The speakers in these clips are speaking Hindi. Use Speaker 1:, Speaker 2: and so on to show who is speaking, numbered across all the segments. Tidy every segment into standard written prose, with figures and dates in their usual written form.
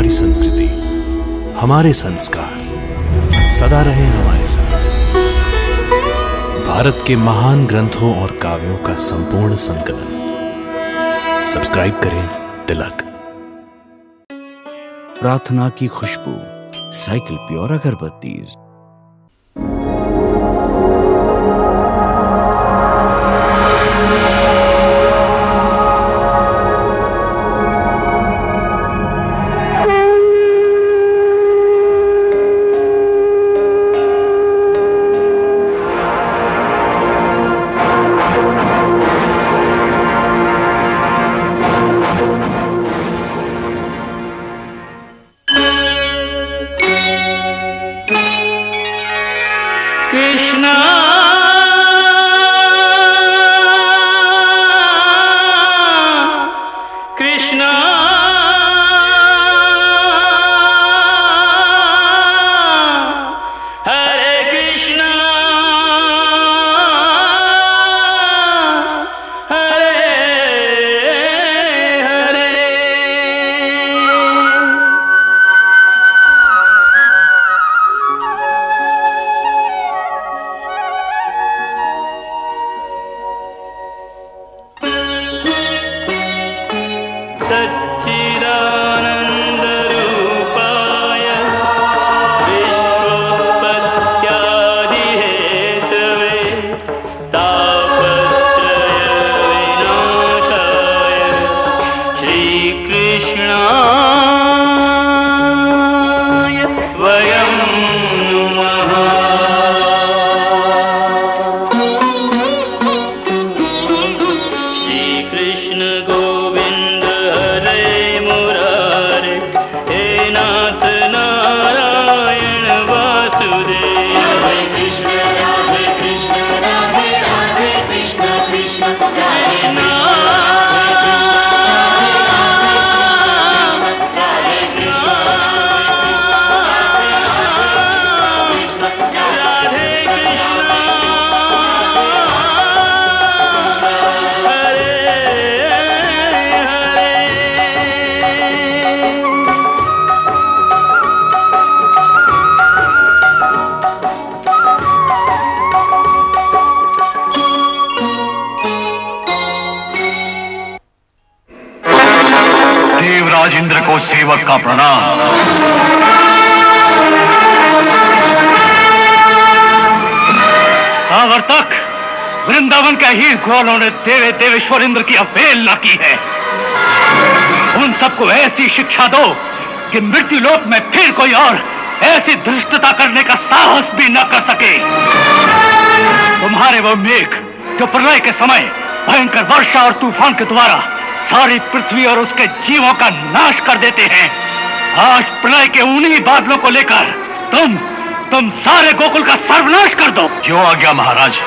Speaker 1: हमारी संस्कृति, हमारे संस्कार सदा रहे हमारे साथ। भारत के महान ग्रंथों और काव्यों का संपूर्ण संकलन। सब्सक्राइब करें तिलक।
Speaker 2: प्रार्थना की खुशबू, साइकिल प्योर अगरबत्ती।
Speaker 3: इंद्र को सेवक का प्रणाम। सावर्तक, वृंदावन के हीर घोड़ों ने देवे देवेश्वर इंद्र की अवहेलना की है। उन सबको ऐसी शिक्षा दो कि मृत्यु लोक में फिर कोई और ऐसी धृष्टता करने का साहस भी न कर सके। तुम्हारे वो मेघ जो प्रलय के समय भयंकर वर्षा और तूफान के द्वारा सारी पृथ्वी और उसके जीवों का नाश कर देते हैं, आज प्रलय के उन्हीं बादलों को लेकर तुम सारे गोकुल का सर्वनाश कर दो। जो आज्ञा महाराज।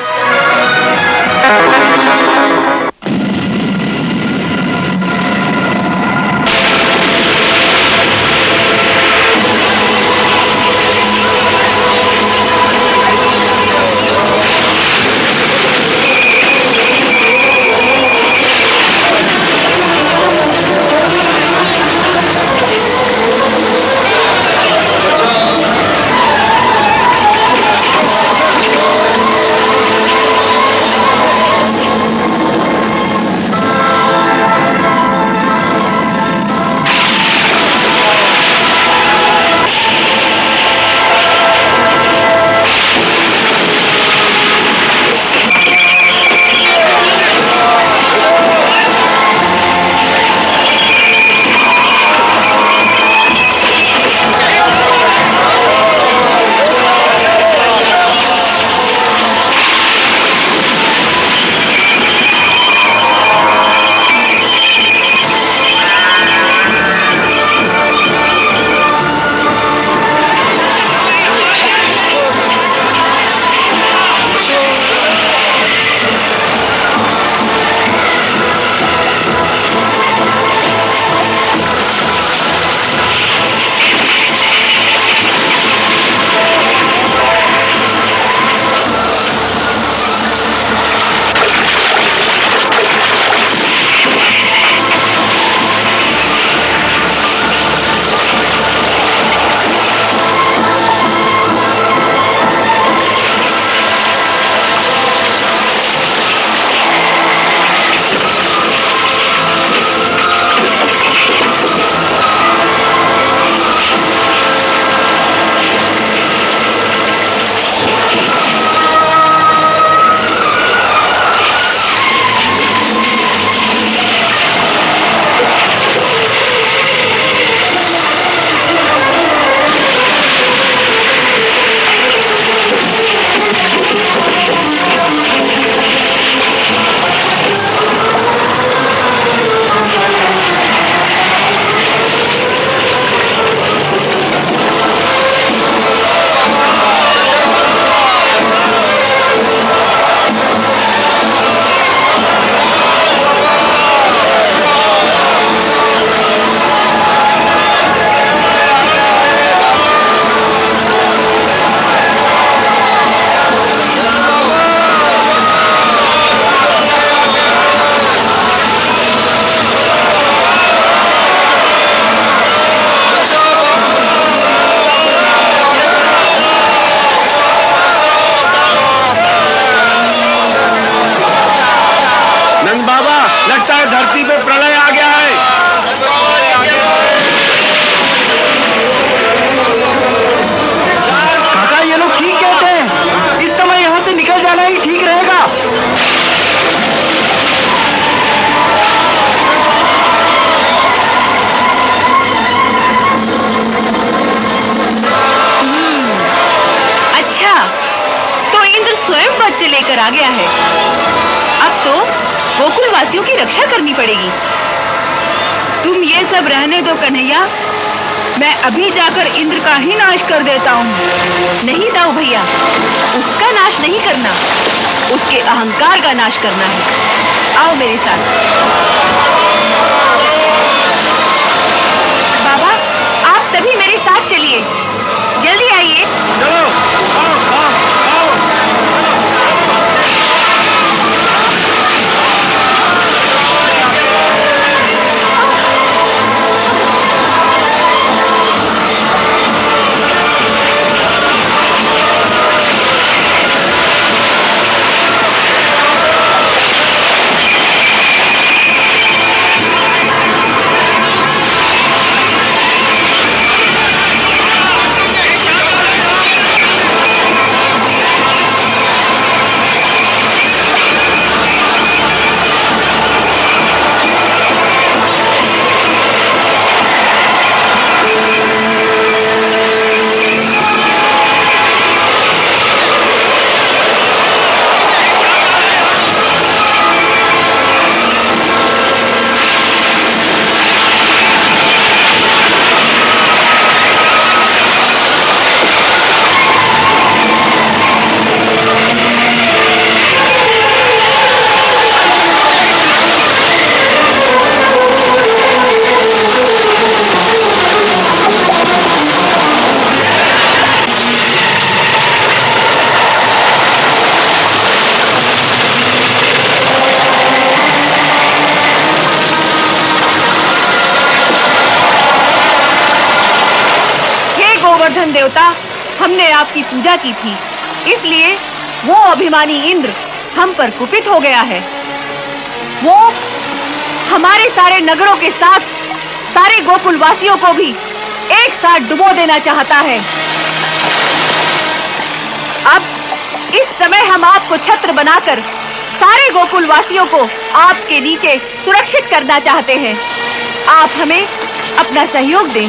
Speaker 4: आ गया है। अब तो गोकुल वासियों की रक्षा करनी पड़ेगी। तुम ये सब रहने दो कन्हैया, मैं अभी जाकर इंद्र का ही नाश कर देता हूँ। नहीं दाऊ भैया, उसका नाश नहीं करना, उसके अहंकार का नाश करना है। आओ मेरे साथ। बाबा, आप सभी मेरे साथ चलिए, जल्दी आइए।
Speaker 3: चलो, आओ, आओ, आओ।
Speaker 4: गोवर्धन देवता, हमने आपकी पूजा की थी, इसलिए वो अभिमानी इंद्र हम पर कुपित हो गया है। वो हमारे सारे नगरों के साथ सारे गोकुल वासियों को भी एक साथ डुबो देना चाहता है। अब इस समय हम आपको छत्र बनाकर सारे गोकुल वासियों को आपके नीचे सुरक्षित करना चाहते हैं। आप हमें अपना सहयोग दें।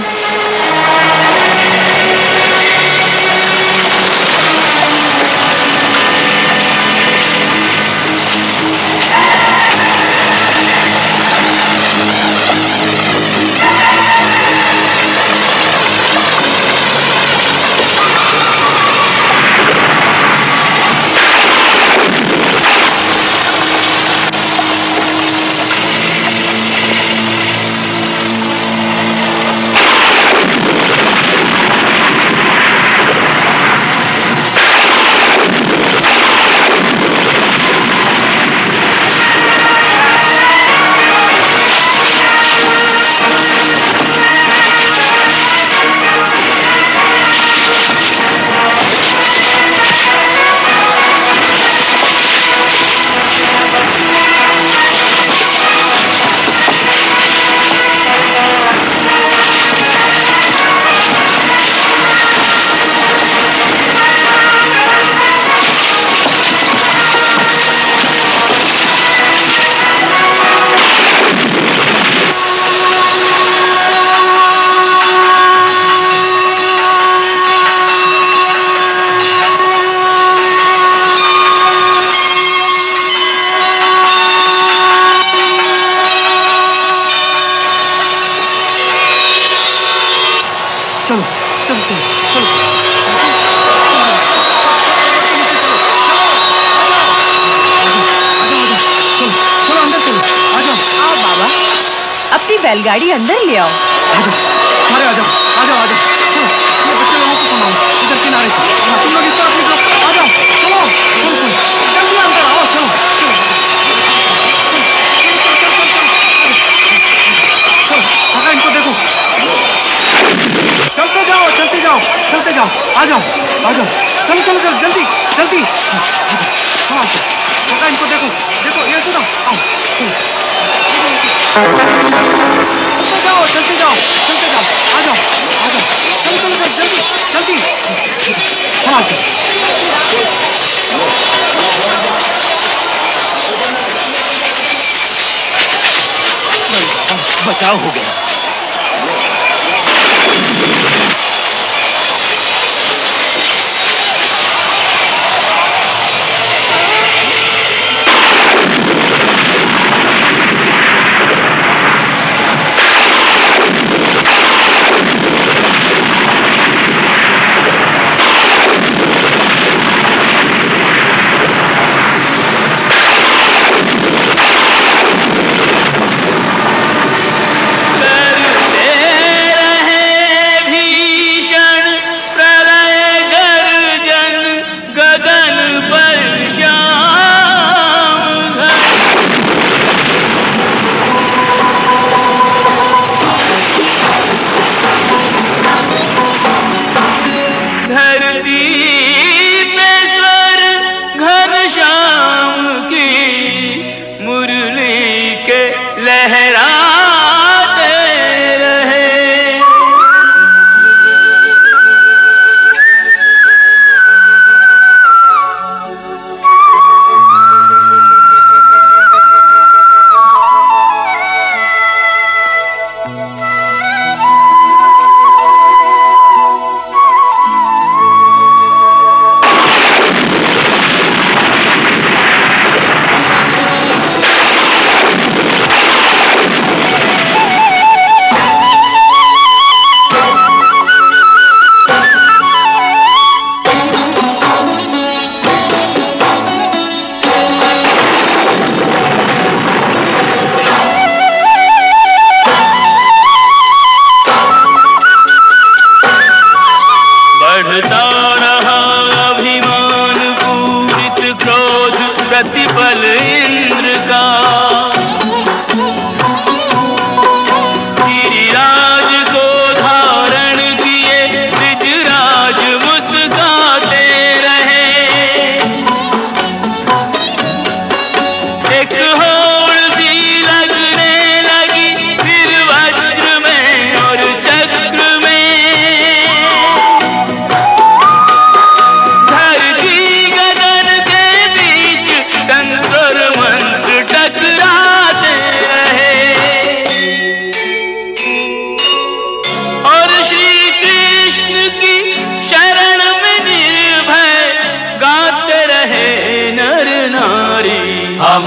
Speaker 4: बैलगाड़ी अंदर ले आओ।
Speaker 3: अरे आजाओ, आजाओ, आजाओ, चलो, ये बच्चे लोगों को सुनाओ, इधर किनारे से। तुम लोग इस तरफ निकलो, आजाओ, चलो, चलो, चलो, जल्दी अंदर आओ, चलो, चलो, काका इनको देखो, चलते जाओ, चलते जाओ, चलते जाओ, आजाओ, आजाओ, चलो, चलो, चलो, जल्दी, जल्दी, हाँ, काका इनको देखो, देखो, ये सुनो, आओ, चलते जाओ, चलते जाओ, चलते जाओ, आ जाओ, आ जाओ, चलो, चलो, जल्दी, जल्दी, हाँ, बचाव हो गया।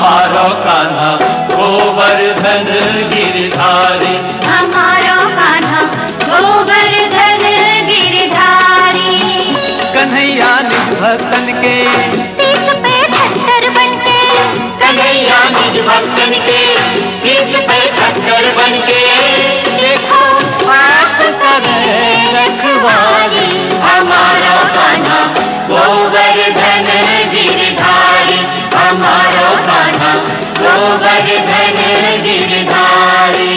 Speaker 5: हमारो कान्हा गोवर्धन गिरधारी,
Speaker 6: हमारो कान्हा गोवर्धन गिरधारी।
Speaker 5: कन्हैया निज भक्तन के
Speaker 6: शीश पे छतर बनके,
Speaker 5: कन्हैया निज भक्तन के शीश पे छतर बनके, देखो आप करे रखवारी। हमारो कान्हा गोवर्धन गिरधारी, हमारो कान्हा गोवर्धन गिरधारी।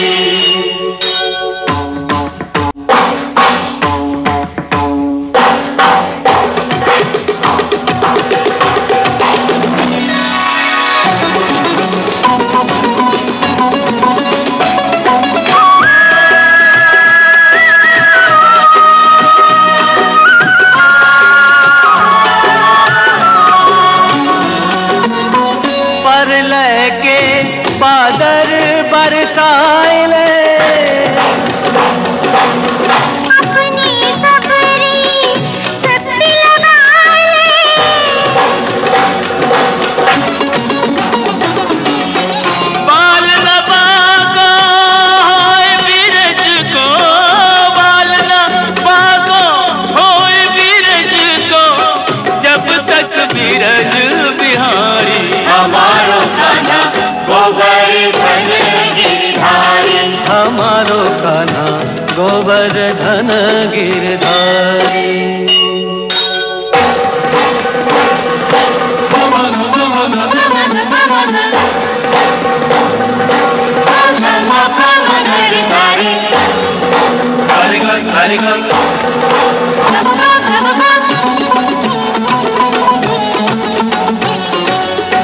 Speaker 5: बादर बरसाइले,
Speaker 6: अपनी सबरी सबरी लगाए,
Speaker 5: बाल न बागो होए बीरज को, बाल न बागो होए बीरज को, जब तक बीरज बिहारी। हमारो कान्हा गोवर्धन गिरधारी, हमारो कान्हा गोवर्धन गिरधारी।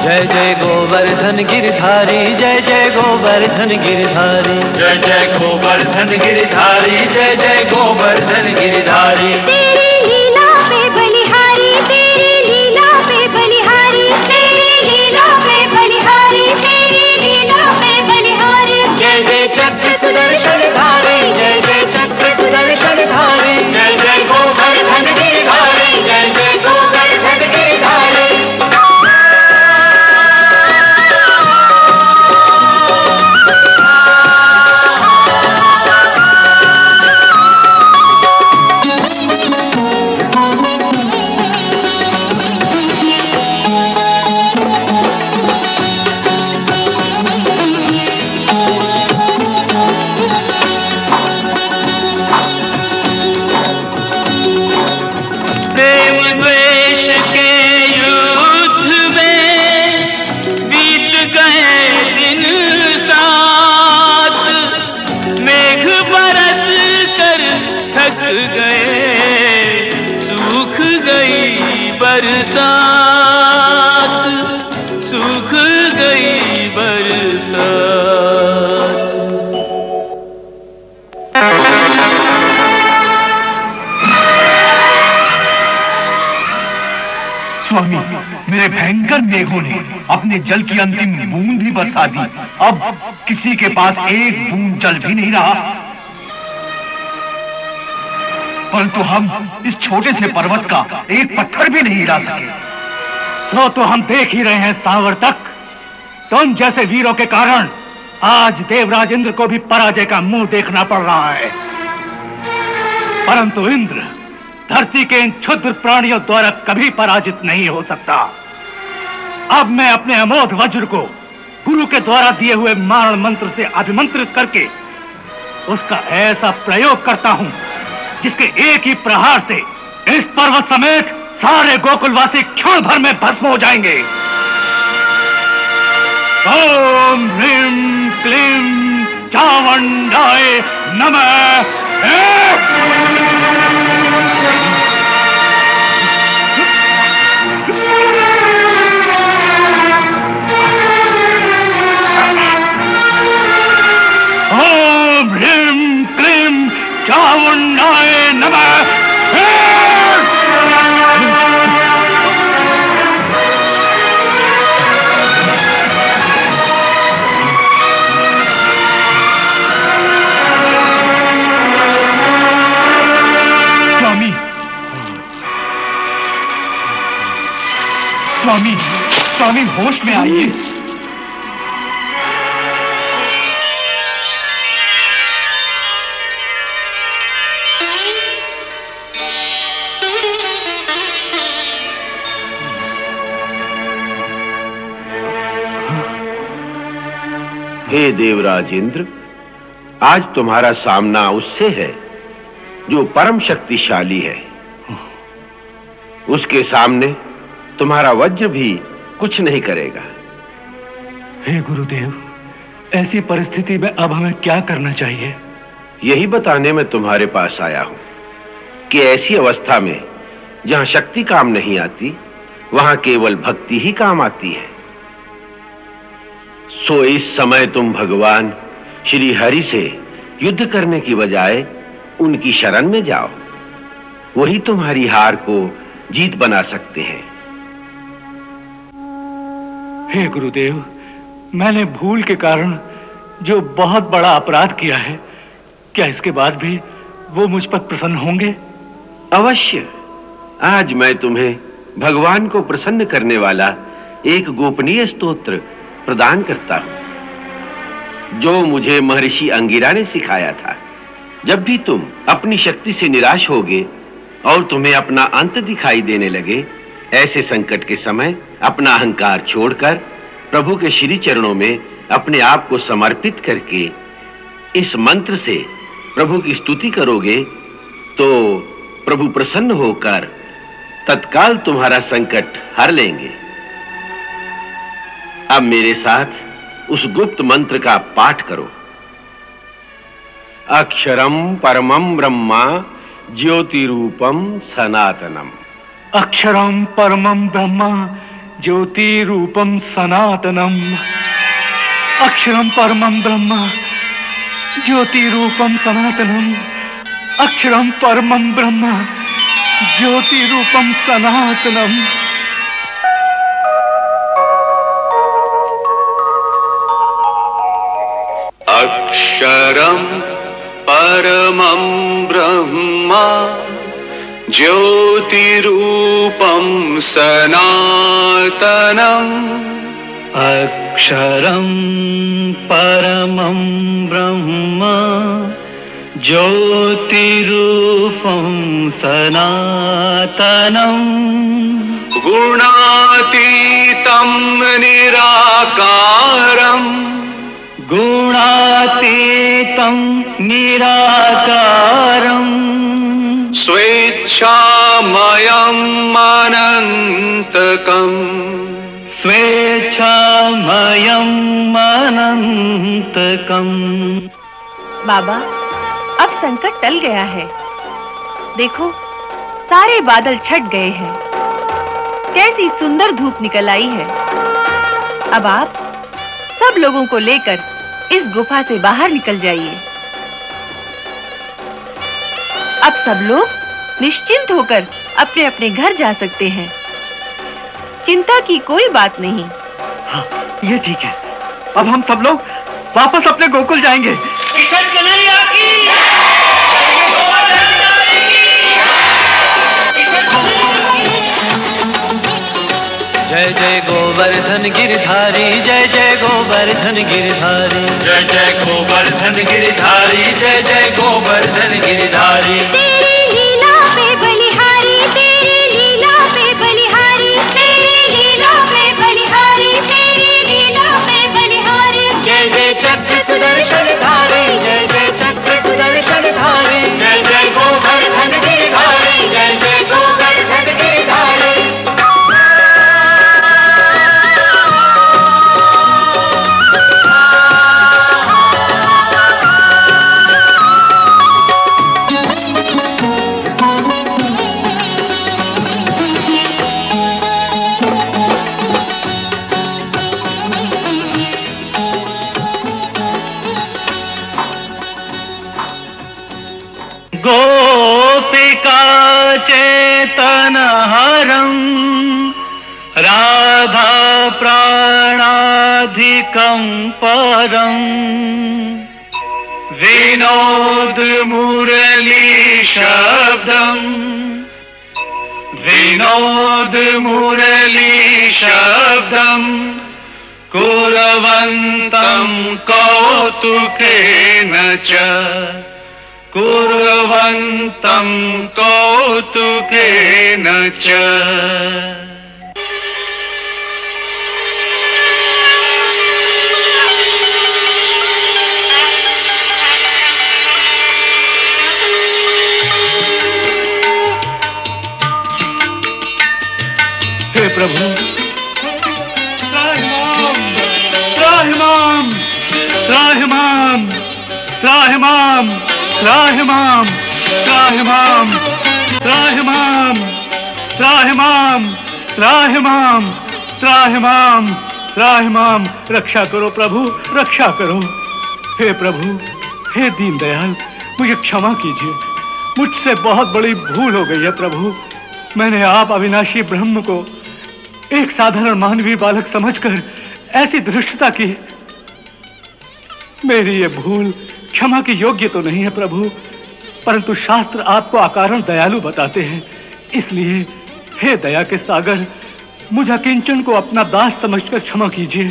Speaker 5: जय जय गोवर्धन गिरधारी, जय जय गोवर्धन गिरधारी, जय जय गोवर्धन गिरधारी, जय जय गोवर्धन गिरधारी।
Speaker 6: तेरी लीला पे बलिहारी, तेरी लीला पे बलिहारी, तेरी लीला पे बलिहारी, तेरी लीला पे बलिहारी।
Speaker 5: जय जय चक्र सुदर्शन धारी, जय जय चक्र सुदर्शन धारी, जय जय गोवर्धन गिरधारी, जय जय गोवर्धन गिरधारी। बरसात सूख गई बरसात।
Speaker 3: स्वामी, मेरे भयंकर मेघों ने अपने जल की अंतिम बूंद भी बरसा दी। अब किसी के पास एक बूंद जल भी नहीं रहा। परंतु हम इस छोटे से पर्वत का एक पत्थर भी नहीं हिला सके। सो तो हम देख ही रहे हैं सावर्तक, तुम जैसे वीरों के कारण आज देवराज इंद्र को भी पराजय का मुंह देखना पड़ रहा है। परंतु इंद्र धरती के इन क्षुद्र प्राणियों द्वारा कभी पराजित नहीं हो सकता। अब मैं अपने अमोघ वज्र को गुरु के द्वारा दिए हुए मारण मंत्र से अभिमंत्रित करके उसका ऐसा प्रयोग करता हूं जिसके एक ही प्रहार से इस पर्वत समेत सारे गोकुलवासी क्षण भर में भस्म हो जाएंगे। ओम ह्रीं क्लीं चामुंडाय नमः। ओम ह्रीं क्लीं चामुंडाय नमः। स्वामी, स्वामी होश में आइए।
Speaker 7: हे देवराज इंद्र, आज तुम्हारा सामना उससे है जो परम शक्तिशाली है। उसके सामने तुम्हारा वज्र भी कुछ नहीं करेगा।
Speaker 3: हे गुरुदेव, ऐसी परिस्थिति में अब हमें क्या करना चाहिए?
Speaker 7: यही बताने में तुम्हारे पास आया हूं कि ऐसी अवस्था में जहां शक्ति काम नहीं आती, वहां केवल भक्ति ही काम आती है। सो इस समय तुम भगवान श्री हरि से युद्ध करने की बजाय उनकी शरण में जाओ। वही तुम्हारी हार को जीत बना सकते हैं।
Speaker 3: हे गुरुदेव, मैंने भूल के कारण जो बहुत बड़ा अपराध किया है, क्या इसके बाद भी वो मुझ पर प्रसन्न होंगे?
Speaker 7: अवश्य। आज मैं तुम्हें भगवान को प्रसन्न करने वाला एक गोपनीय स्तोत्र प्रदान करता हूं, जो मुझे महर्षि अंगिरा ने सिखाया था। जब भी तुम अपनी शक्ति से निराश होगे और तुम्हें अपना अंत दिखाई देने लगे, ऐसे संकट के समय अपना अहंकार छोड़कर प्रभु के श्री चरणों में अपने आप को समर्पित करके इस मंत्र से प्रभु की स्तुति करोगे तो प्रभु प्रसन्न होकर तत्काल तुम्हारा संकट हर लेंगे। अब मेरे साथ उस गुप्त मंत्र का पाठ करो। अक्षरम परमं ब्रह्मा ज्योतिरूपम सनातनम।
Speaker 3: अक्षरम परमं ब्रह्मा ज्योतिरूपम सनातनम। अक्षरम परमं ब्रह्मा ज्योतिरूपम सनातनम। अक्षरम परमं ब्रह्मा ज्योतिरूपम सनातनम।
Speaker 8: अक्षरम परमं ब्रह्मा ज्योतिरूपं सनातनम्।
Speaker 5: अक्षरं परमं ब्रह्मा ज्योतिरूपं सनातनम्।
Speaker 8: गुणातीतं निराकारम्।
Speaker 5: गुणातीतं निराकारम्।
Speaker 8: स्वेच्छामयम् अनन्तकम्।
Speaker 5: स्वेच्छामयम् अनन्तकम्।
Speaker 4: बाबा, अब संकट टल गया है। देखो, सारे बादल छट गए हैं। कैसी सुंदर धूप निकल आई है। अब आप सब लोगों को लेकर इस गुफा से बाहर निकल जाइए। अब सब लोग निश्चिंत होकर अपने अपने घर जा सकते हैं। चिंता की कोई बात नहीं।
Speaker 3: हाँ, ये ठीक है। अब हम सब लोग वापस अपने गोकुल जाएंगे।
Speaker 5: किशन कन्हैया की जय जय गोवर्धन गिरधारी, जय जय गोवर्धन गिरधारी,
Speaker 8: जय जय गोवर्धन गिरधारी, जय जय गोवर्धन गिरधारी।
Speaker 6: तेरी लीला पे बलिहारी, तेरी लीला पे बलिहारी, तेरी लीला पे बलिहारी, तेरी लीला पे बलिहारी।
Speaker 5: जय जय चक्र सुदर्शन धारी, जय जय चक्र सुदर्शन धारी,
Speaker 8: जय जय गोवर्धन गिरधारी,
Speaker 5: जय जय गोवर्धन गिरधारी। गोपिका चेतनहरं राधा प्राणाधिकं परं
Speaker 8: विनोद मुरली शब्दम्, विनोद मुरली शब्दम् कुर्वन्तं कौतुकेन च, कुर्वन्तं कौतुकेन च।
Speaker 3: प्रभु। त्राहिमाम, त्राहिमाम, त्राहिमाम, त्राहिमाम, त्राहिमाम, त्राहिमाम, त्राहिमाम, त्राहिमाम, त्राहिमाम, त्राहिमाम। रक्षा करो प्रभु, रक्षा करो। हे प्रभु, हे दीनदयाल, मुझे क्षमा कीजिए। मुझसे बहुत बड़ी भूल हो गई है प्रभु। मैंने आप अविनाशी ब्रह्म को एक साधारण मानवीय बालक समझकर ऐसी धृष्टता की। मेरी ये भूल क्षमा की योग्य तो नहीं है प्रभु, परंतु शास्त्र आपको अकारण दयालु बताते हैं। इसलिए हे दया के सागर, मुझे किंचन को अपना दास समझकर क्षमा कीजिए।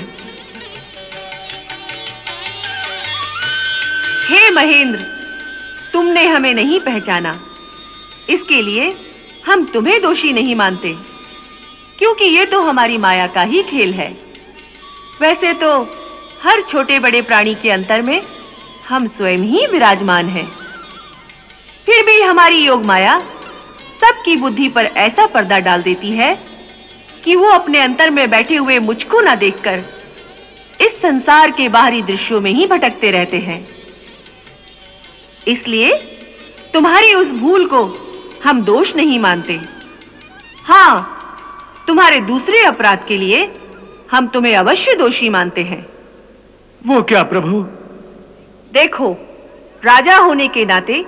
Speaker 9: हे महेंद्र, तुमने हमें नहीं पहचाना, इसके लिए हम तुम्हें दोषी नहीं मानते, क्योंकि ये तो हमारी माया का ही खेल है। वैसे तो हर छोटे बड़े प्राणी के अंतर में हम स्वयं ही विराजमान हैं। फिर भी हमारी योग माया सबकी बुद्धि पर ऐसा पर्दा डाल देती है कि वो अपने अंतर में बैठे हुए मुझको ना देखकर इस संसार के बाहरी दृश्यों में ही भटकते रहते हैं। इसलिए तुम्हारी उस भूल को हम दोष नहीं मानते। हाँ, तुम्हारे दूसरे अपराध के लिए हम तुम्हें अवश्य दोषी मानते हैं।
Speaker 3: वो क्या प्रभु?
Speaker 9: देखो, राजा होने के नाते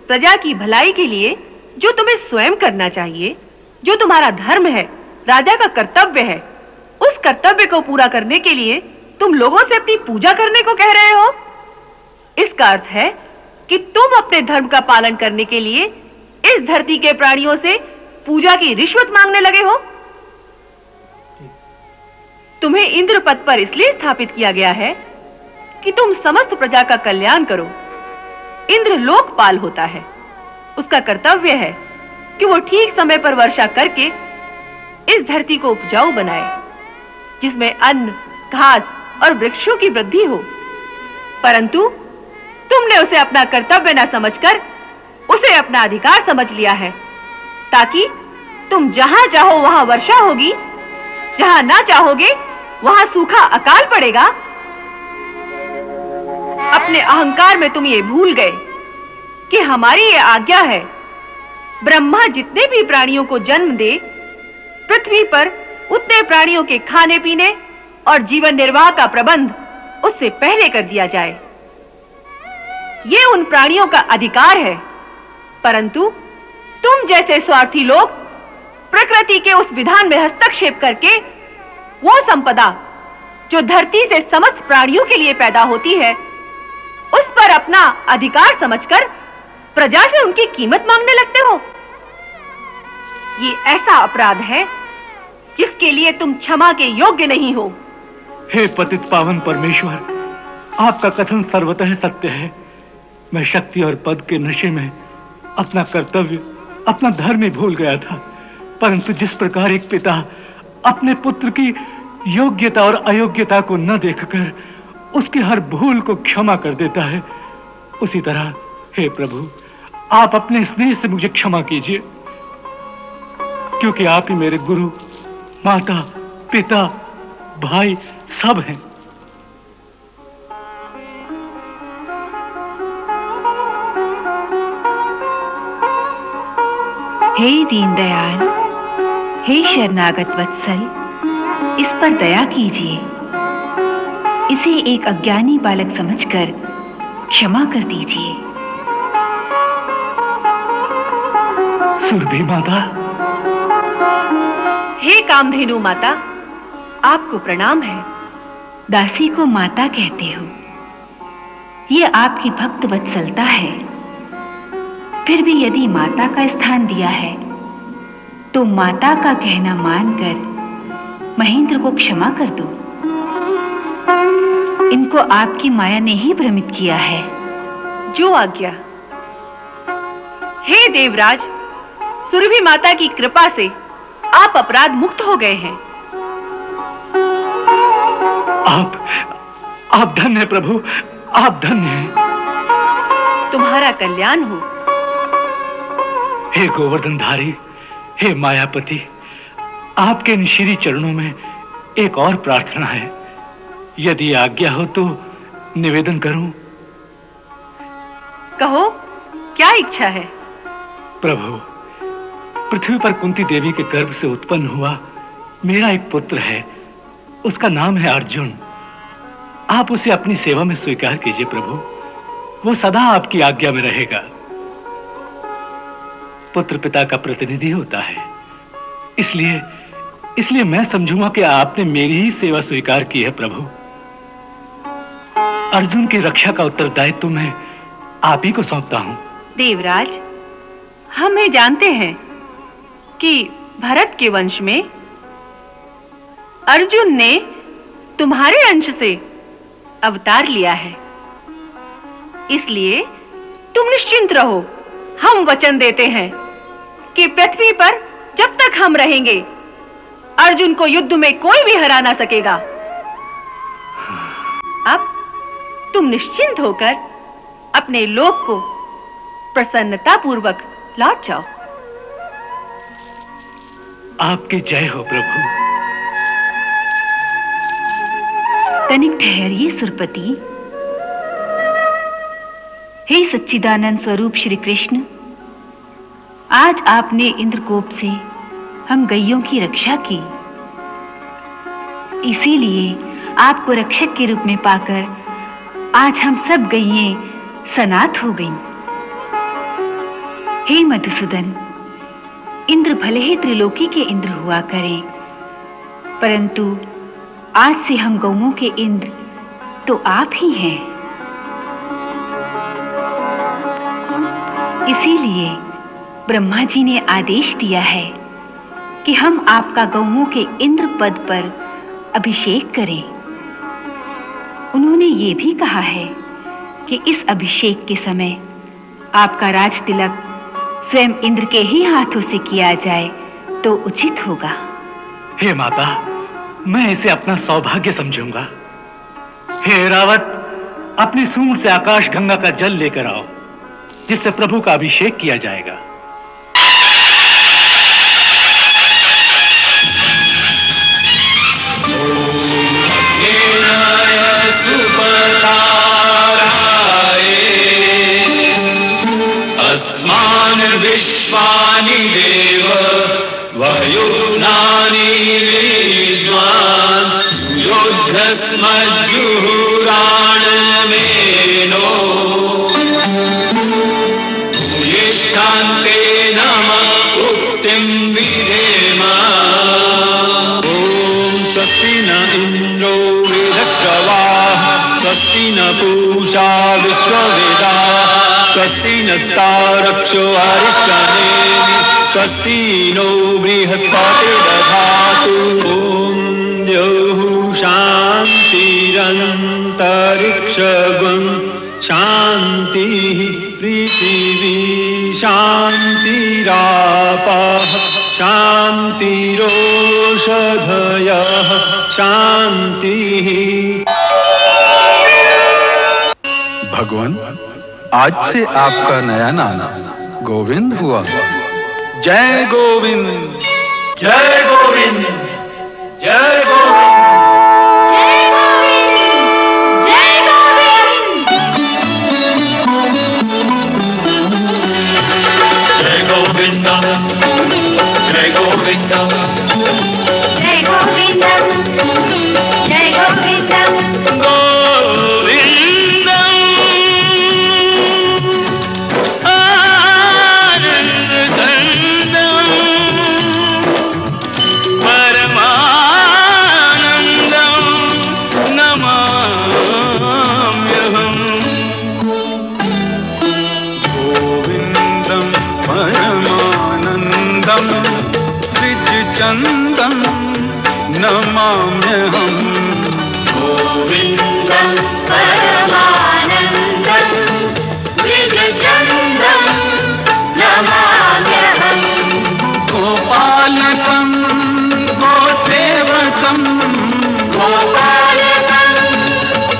Speaker 9: प्रजा की भलाई के लिए जो तुम्हें स्वयं करना चाहिए, जो तुम्हारा धर्म है, राजा का कर्तव्य है, उस कर्तव्य को पूरा करने के लिए तुम लोगों से अपनी पूजा करने को कह रहे हो। इसका अर्थ है कि तुम अपने धर्म का पालन करने के लिए इस धरती के प्राणियों से पूजा की रिश्वत मांगने लगे हो। तुम्हें इंद्र पद पर इसलिए स्थापित किया गया है कि तुम समस्त प्रजा का कल्याण करो। इंद्र लोकपाल होता है, उसका कर्तव्य है कि वो ठीक समय पर वर्षा करके इस धरती को उपजाऊ बनाए, जिसमें अन्न, घास और वृक्षों की वृद्धि हो। परंतु तुमने उसे अपना कर्तव्य न समझकर उसे अपना अधिकार समझ लिया है, ताकि तुम जहां चाहो वहां वर्षा होगी, जहां ना चाहोगे वहां सूखा अकाल पड़ेगा। अपने अहंकार में तुम ये भूल गए कि हमारी ये आज्ञा है, ब्रह्मा जितने भी प्राणियों को जन्म दे, पृथ्वी पर उतने प्राणियों के खाने पीने और जीवन निर्वाह का प्रबंध उससे पहले कर दिया जाए। ये उन प्राणियों का अधिकार है, परंतु तुम जैसे स्वार्थी लोग प्रकृति के उस विधान में हस्तक्षेप करके वो संपदा जो धरती से समस्त प्राणियों के लिए पैदा होती है, उस पर अपना अधिकार समझकर प्रजा से उनकी कीमत मांगने लगते हो। ये ऐसा अपराध है जिसके लिए तुम क्षमा के योग्य नहीं हो।
Speaker 3: हे पतित पावन परमेश्वर, आपका कथन सर्वतः सत्य है। मैं शक्ति और पद के नशे में अपना कर्तव्य, अपना धर्म ही भूल गया था। परंतु जिस प्रकार एक पिता अपने पुत्र की योग्यता और अयोग्यता को न देखकर उसकी हर भूल को क्षमा कर देता है, उसी तरह हे प्रभु, आप अपने स्नेह से मुझे क्षमा कीजिए, क्योंकि आप ही मेरे गुरु, माता, पिता, भाई सब हैं।
Speaker 4: हे दीनदयाल, हे शरणागत वत्सल, इस पर दया कीजिए। इसे एक अज्ञानी बालक समझकर क्षमा कर दीजिए।
Speaker 3: सुरभि माता।
Speaker 9: हे कामधेनु माता, आपको प्रणाम है।
Speaker 4: दासी को माता कहते हो, ये आपकी भक्त वत्सलता है। फिर भी यदि माता का स्थान दिया है तो माता का कहना मानकर महेंद्र को क्षमा कर दो। इनको आपकी माया ने ही भ्रमित किया है।
Speaker 9: जो आज्ञा। हे देवराज, सुरभि माता की कृपा से आप अपराध मुक्त हो गए हैं।
Speaker 3: आप धन्य हैं प्रभु, आप धन्य हैं।
Speaker 9: तुम्हारा कल्याण हो।
Speaker 3: हे गोवर्धनधारी, हे मायापति, आपके इन श्री चरणों में एक और प्रार्थना है, यदि आज्ञा हो तो निवेदन करूं।
Speaker 9: कहो, क्या इच्छा है?
Speaker 3: प्रभु, पृथ्वी पर कुंती देवी के गर्भ से उत्पन्न हुआ मेरा एक पुत्र है, उसका नाम है अर्जुन। आप उसे अपनी सेवा में स्वीकार कीजिए प्रभु, वो सदा आपकी आज्ञा में रहेगा। पुत्र पिता का प्रतिनिधि होता है, इसलिए मैं समझूंगा कि आपने मेरी ही सेवा स्वीकार की है प्रभु। अर्जुन की रक्षा का उत्तरदायित्व मैं आप ही को सौंपता हूं।
Speaker 9: देवराज, हम ये जानते हैं कि भरत के वंश में अर्जुन ने तुम्हारे अंश से अवतार लिया है, इसलिए तुम निश्चिंत रहो। हम वचन देते हैं कि पृथ्वी पर जब तक हम रहेंगे अर्जुन को युद्ध में कोई भी हरा ना सकेगा। अब तुम निश्चिंत होकर अपने लोक को प्रसन्नता पूर्वक लौट जाओ।
Speaker 3: आपकी जय हो प्रभु।
Speaker 4: तनिक ठहरिए सुरपति। हे सच्चिदानंद स्वरूप श्री कृष्ण, आज आपने इंद्रकोप से हम गैयों की रक्षा की, इसीलिए आपको रक्षक के रूप में पाकर आज हम सब गैयें सनाथ हो गईं। हे मधुसूदन, इंद्र भले ही त्रिलोकी के इंद्र हुआ करें, परंतु आज से हम गौओं के इंद्र तो आप ही हैं। इसीलिए ब्रह्मा जी ने आदेश दिया है कि हम आपका गौओं के इंद्र पद पर अभिषेक करें। उन्होंने ये भी कहा है कि इस अभिषेक के समय आपका राज तिलक स्वयं इंद्र के ही हाथों से किया जाए तो उचित होगा।
Speaker 3: हे माता, मैं इसे अपना सौभाग्य समझूंगा। हे रावत, अपनी सूंड से आकाश गंगा का जल लेकर आओ, जिससे प्रभु का अभिषेक किया जाएगा।
Speaker 8: अस्मान विश्वानि देव वयुनानि विद्वान् युद्धस्मज्जुहुराणमेनो यिष्ठान्ते नमः उक्तिं विधेम। ॐ स्वस्ति न इन्द्रो वृधश्रवाः स्वस्ति न पूषा विश्ववेदाः स्वस्ति नस्तारक्षो अरिष्टनेमि स्वस्ति नो बृहस्पतिर्दधातु। ॐ द्यौः शान्तिरन्तरिक्षगुं शान्तिः पृथिवी शान्तिरापः शान्तिरोषधयः शान्तिः।
Speaker 10: भगवान, आज से आपका नया नाम गोविंद हुआ। जय गोविंद,
Speaker 8: जय गोविंद, जय गोविंद,
Speaker 6: जय गोविंद,
Speaker 8: जय गोविंद, जय गोविंद,
Speaker 6: जय गोविंद, जय गोविंद,
Speaker 10: चंदन नमाम्यहम्।
Speaker 8: गोविन्दं
Speaker 6: परमानन्दं द्विजचन्दं नमाम्यहम्।
Speaker 10: गोपालकं गोसेवकं
Speaker 6: गोपालकं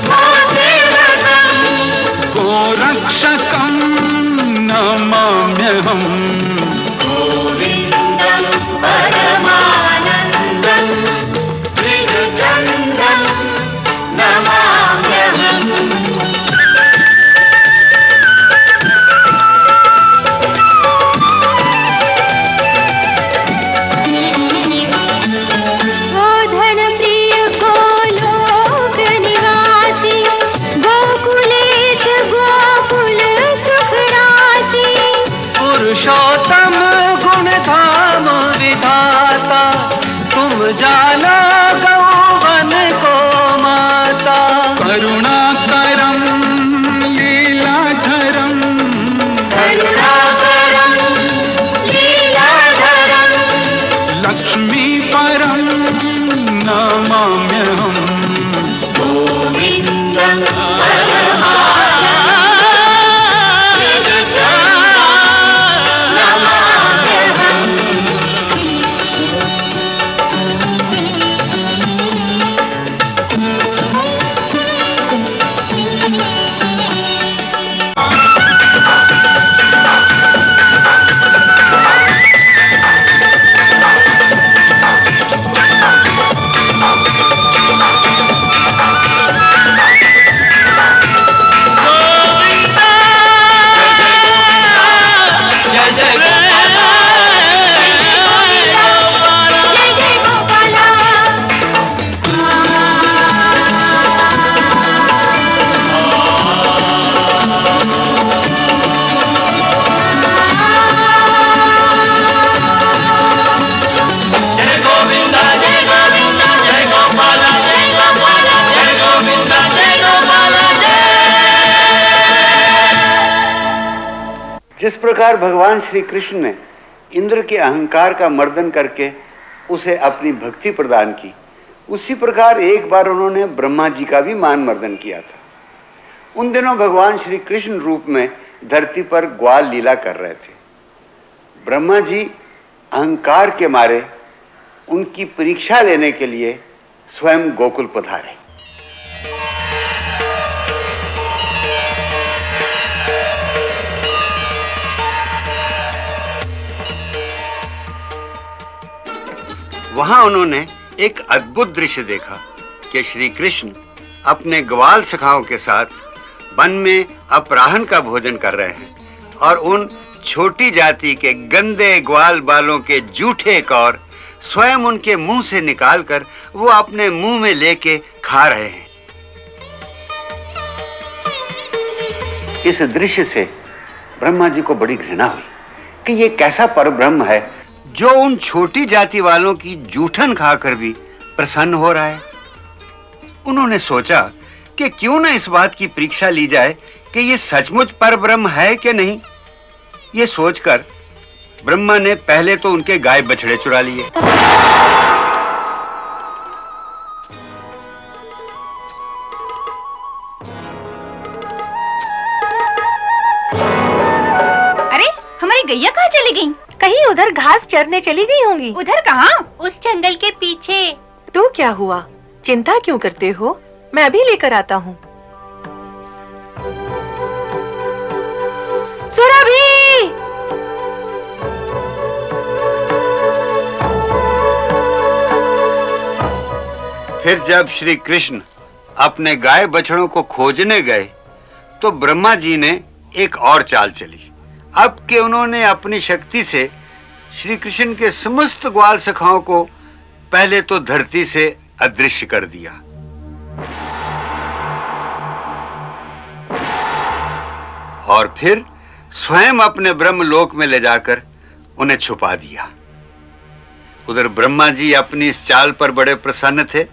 Speaker 6: गोसेवकं
Speaker 10: गोरक्षकं नमाम्यहम्।
Speaker 6: गोविन्दं परमानन्दं
Speaker 5: पाला गौवन को माता।
Speaker 10: करुणाकरम लीलाधरम,
Speaker 6: करुणाकरम लीलाधरम,
Speaker 10: लक्ष्मी परम नमाम्यहम्।
Speaker 6: गोविन्दं
Speaker 11: जिस प्रकार भगवान श्री कृष्ण ने इंद्र के अहंकार का मर्दन करके उसे अपनी भक्ति प्रदान की, उसी प्रकार एक बार उन्होंने ब्रह्मा जी का भी मान मर्दन किया था। उन दिनों भगवान श्री कृष्ण रूप में धरती पर ग्वाल लीला कर रहे थे। ब्रह्मा जी अहंकार के मारे उनकी परीक्षा लेने के लिए स्वयं गोकुल पधारे। वहां उन्होंने एक अद्भुत दृश्य देखा कि श्री कृष्ण अपने ग्वाल सखाओं के साथ वन में अपराहन का भोजन कर रहे हैं और उन छोटी जाति के गंदे ग्वाल बालों के जूठे कौर स्वयं उनके मुंह से निकालकर वो अपने मुंह में लेके खा रहे हैं। इस दृश्य से ब्रह्मा जी को बड़ी घृणा हुई कि ये कैसा परब्रह्म है जो उन छोटी जाति वालों की जूठन खाकर भी प्रसन्न हो रहा है। उन्होंने सोचा कि क्यों न इस बात की परीक्षा ली जाए कि ये सचमुच परब्रह्म है कि नहीं। ये सोचकर ब्रह्मा ने पहले तो उनके गाय बछड़े चुरा लिए।
Speaker 9: अरे हमारी गैया कहाँ चली गई?
Speaker 12: कहीं उधर घास चरने चली गई होंगी।
Speaker 9: उधर कहाँ?
Speaker 6: उस जंगल के पीछे।
Speaker 12: तो क्या हुआ, चिंता क्यों करते हो? मैं अभी लेकर आता हूँ। सुरभि!
Speaker 11: फिर जब श्री कृष्ण अपने गाय बछड़ों को खोजने गए तो ब्रह्मा जी ने एक और चाल चली। अब कि उन्होंने अपनी शक्ति से श्री कृष्ण के समस्त ग्वाल सखाओं को पहले तो धरती से अदृश्य कर दिया और फिर स्वयं अपने ब्रह्मलोक में ले जाकर उन्हें छुपा दिया। उधर ब्रह्मा जी अपनी इस चाल पर बड़े प्रसन्न थे।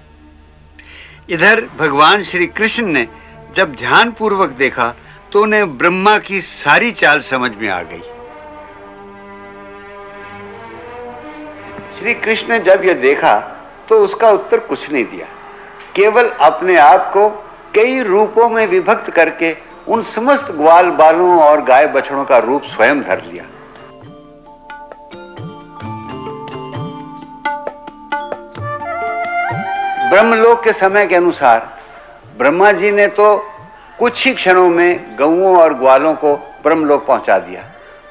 Speaker 11: इधर भगवान श्री कृष्ण ने जब ध्यान पूर्वक देखा तो उन्हें ब्रह्मा की सारी चाल समझ में आ गई। श्री कृष्ण ने जब यह देखा तो उसका उत्तर कुछ नहीं दिया, केवल अपने आप को कई रूपों में विभक्त करके उन समस्त ग्वाल बालों और गाय बछड़ों का रूप स्वयं धर लिया। ब्रह्मलोक के समय के अनुसार ब्रह्मा जी ने तो कुछ ही क्षणों में गौओं और ग्वालों को ब्रह्मलोक पहुंचा दिया,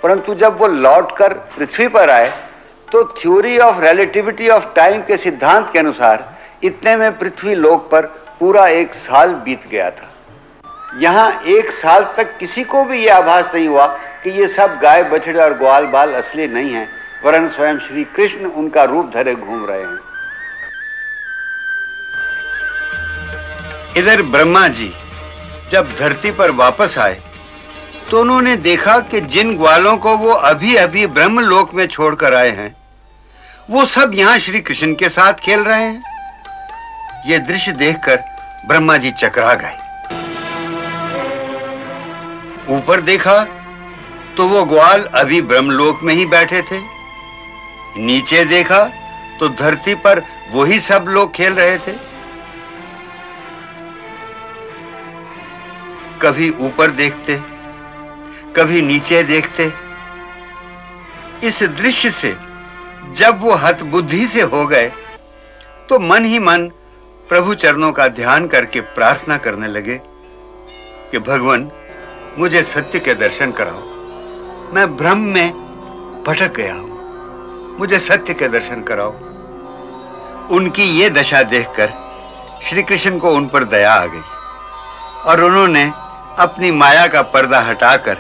Speaker 11: परंतु जब वो लौटकर पृथ्वी पर आए तो theory of relativity of time के सिद्धांत के अनुसार इतने में पृथ्वी लोक पर पूरा 1 साल बीत गया था। यहाँ 1 साल तक किसी को भी यह आभास नहीं हुआ कि ये सब गाय बछड़े और ग्वाल बाल असली नहीं हैं, वरन स्वयं श्री कृष्ण उनका रूप धरे घूम रहे हैं। इधर ब्रह्मा जी जब धरती पर वापस आए तो उन्होंने देखा कि जिन ग्वालों को वो अभी अभी ब्रह्मलोक में छोड़कर आए हैं वो सब यहां श्री कृष्ण के साथ खेल रहे हैं। ये दृश्य देखकर ब्रह्मा जी चकरा गए। ऊपर देखा तो वो ग्वाल अभी ब्रह्मलोक में ही बैठे थे। नीचे देखा तो धरती पर वही सब लोग खेल रहे थे। कभी ऊपर देखते, कभी नीचे देखते। इस दृश्य से जब वो हतबुद्धि से हो गए तो मन ही मन प्रभु चरणों का ध्यान करके प्रार्थना करने लगे कि भगवान मुझे सत्य के दर्शन कराओ, मैं भ्रम में भटक गया हूं, मुझे सत्य के दर्शन कराओ। उनकी ये दशा देखकर श्री कृष्ण को उन पर दया आ गई और उन्होंने अपनी माया का पर्दा हटाकर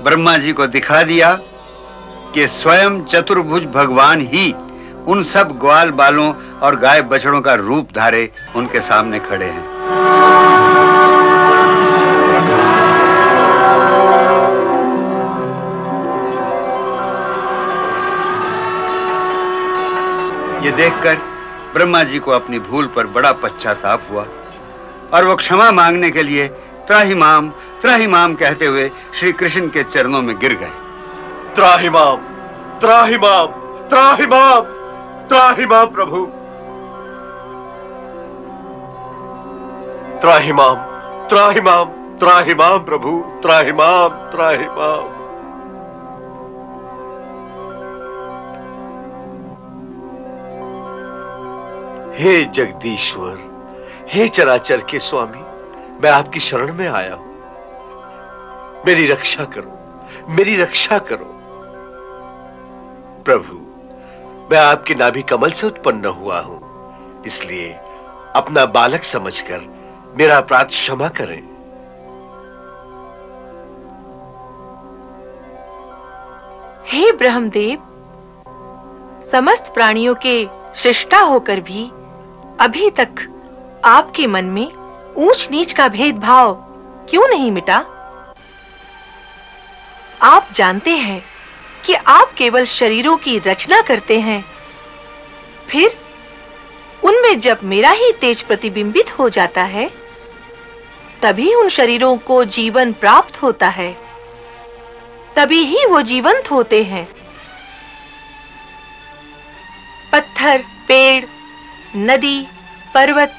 Speaker 11: ब्रह्मा जी को दिखा दिया कि स्वयं चतुर्भुज भगवान ही उन सब ग्वाल बालों और गाय बछड़ों का रूप धारे उनके सामने खड़े हैं। ये देखकर ब्रह्मा जी को अपनी भूल पर बड़ा पश्चाताप हुआ और वो क्षमा मांगने के लिए त्राहिमाम कहते हुए श्री कृष्ण के चरणों में गिर गए।
Speaker 13: त्राहिमाम, त्राहिमाम, त्राहिमाम, त्राहिमाम प्रभु, त्राहिमाम, त्राहिमाम, त्राहिमाम प्रभु, त्राहिमाम, त्राहिमाम। हे जगदीश्वर, हे चराचर के स्वामी, मैं आपकी शरण में आया हूं। मेरी रक्षा करो, मेरी रक्षा करो। प्रभु, मैं आपके नाभि कमल से उत्पन्न हुआ हूं, इसलिए अपना बालक समझकर मेरा अपराध क्षमा करें।
Speaker 12: हे ब्रह्मदेव, समस्त प्राणियों के सृष्टा होकर भी अभी तक आपके मन में ऊंच नीच का भेदभाव क्यों नहीं मिटा? आप जानते हैं कि आप केवल शरीरों की रचना करते हैं, फिर उनमें जब मेरा ही तेज प्रतिबिंबित हो जाता है तभी उन शरीरों को जीवन प्राप्त होता है, तभी ही वो जीवंत होते हैं। पत्थर, पेड़, नदी, पर्वत,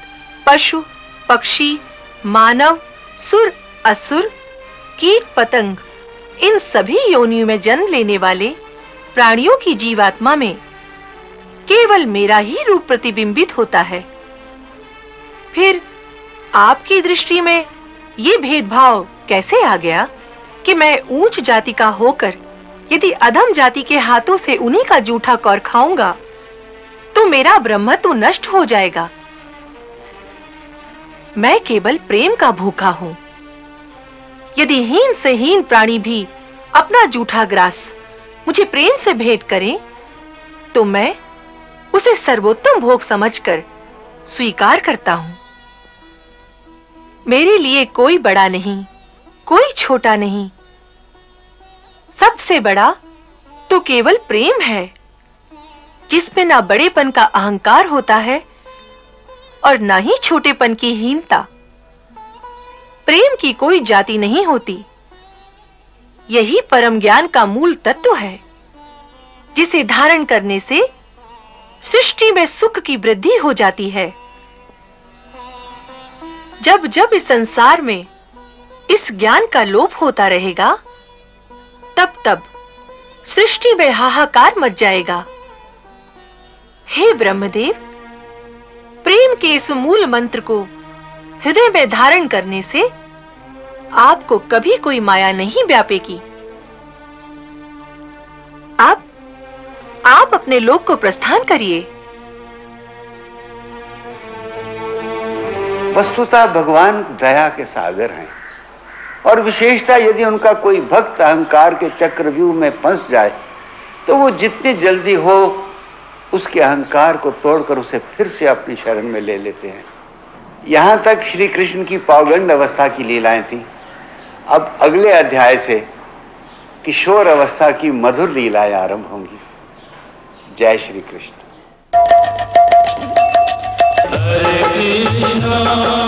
Speaker 12: पशु, पक्षी, मानव, सुर, असुर, कीट, पतंग, इन सभी योनियों में जन्म लेने वाले प्राणियों की जीवात्मा में केवल मेरा ही रूप प्रतिबिंबित होता है। फिर आपकी दृष्टि में ये भेदभाव कैसे आ गया कि मैं ऊंच जाति का होकर यदि अधम जाति के हाथों से उन्हीं का जूठा कौर खाऊंगा तो मेरा ब्रह्मत्व नष्ट हो जाएगा। मैं केवल प्रेम का भूखा हूं। यदि हीन से हीन प्राणी भी अपना जूठा ग्रास मुझे प्रेम से भेंट करें तो मैं उसे सर्वोत्तम भोग समझकर स्वीकार करता हूं। मेरे लिए कोई बड़ा नहीं, कोई छोटा नहीं, सबसे बड़ा तो केवल प्रेम है, जिसमें ना बड़ेपन का अहंकार होता है और ना ही छोटेपन की हीनता। प्रेम की कोई जाति नहीं होती। यही परम ज्ञान का मूल तत्व है, जिसे धारण करने से सृष्टि में सुख की वृद्धि हो जाती है। जब जब इस संसार में इस ज्ञान का लोप होता रहेगा तब तब सृष्टि में हाहाकार मच जाएगा। हे ब्रह्मदेव, प्रेम के इस मूल मंत्र को हृदय में धारण करने से आपको कभी कोई माया नहीं व्यापेगी। आप अपने लोक को प्रस्थान करिए।
Speaker 11: वस्तुतः भगवान दया के सागर हैं और विशेषता यदि उनका कोई भक्त अहंकार के चक्रव्यूह में फंस जाए तो वो जितनी जल्दी हो उसके अहंकार को तोड़कर उसे फिर से अपनी शरण में ले लेते हैं। यहां तक श्री कृष्ण की पौगंड अवस्था की लीलाएं थी। अब अगले अध्याय से किशोर अवस्था की मधुर लीलाएं आरंभ होंगी। जय श्री कृष्ण।
Speaker 8: हरे कृष्ण